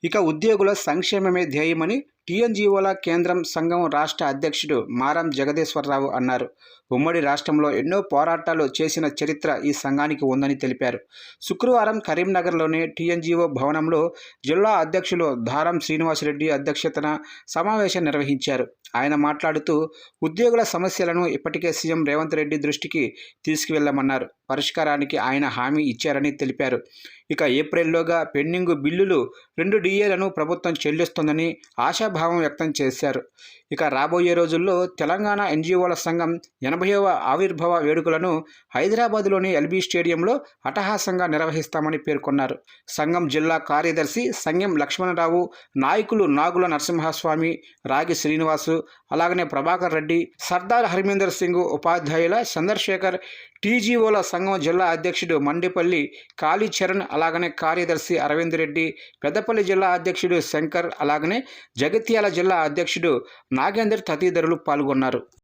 ఇక ఉద్యోగుల సంక్షేమమే ధ్యేయమని టీఎన్జీఓల కేంద్రం సంఘం రాష్ట్ర అధ్యక్షుడు మారం జగదేశ్వరరావు అన్నారు. ఉమ్మడి రాష్ట్రంలో ఎన్నో పోరాటాలు చేసిన చరిత్ర ఈ సంఘానికి ఉందని తెలిపారు. శుక్రవారం కరీంనగర్లోని టీఎన్జీఓ భవనంలో జిల్లా అధ్యక్షులు దారం శ్రీనివాసరెడ్డి అధ్యక్షతన సమావేశం నిర్వహించారు. ఆయన మాట్లాడుతూ ఉద్యోగుల సమస్యలను ఇప్పటికే సీఎం రేవంత్ రెడ్డి దృష్టికి తీసుకువెళ్లామన్నారు. పరిష్కారానికి ఆయన హామీ ఇచ్చారని తెలిపారు. ఇక ఏప్రిల్లోగా పెండింగ్ బిల్లులు 2 డిఏలను ప్రభుత్వం చెల్లిస్తుందని ఆశాభావం వ్యక్తం చేశారు. ఇక రాబోయే రోజుల్లో తెలంగాణ ఎన్జీఓల సంఘం 80వ ఆవిర్భావ వేడుకలను హైదరాబాద్లోని ఎల్బీ స్టేడియంలో అట్టహాసంగా నిర్వహిస్తామని పేర్కొన్నారు. సంఘం జిల్లా కార్యదర్శి సంఘం లక్ష్మణరావు, నాయకులు నాగుల నరసింహస్వామి, రాగి శ్రీనివాసు, అలాగనే ప్రభాకర్ రెడ్డి, సర్దార్ హర్మీందర్ సింగ్, ఉపాధ్యాయుల చంద్రశేఖర్, టీజీఓల సంఘం జిల్లా అధ్యక్షుడు మండిపల్లి కాళీచరణ్, అలాగనే కార్యదర్శి అరవింద్ రెడ్డి, పెద్దపల్లి జిల్లా అధ్యక్షుడు శంకర్, అలాగనే జగిత్యాల జిల్లా అధ్యక్షుడు నాగేందర్ తదితరులు పాల్గొన్నారు.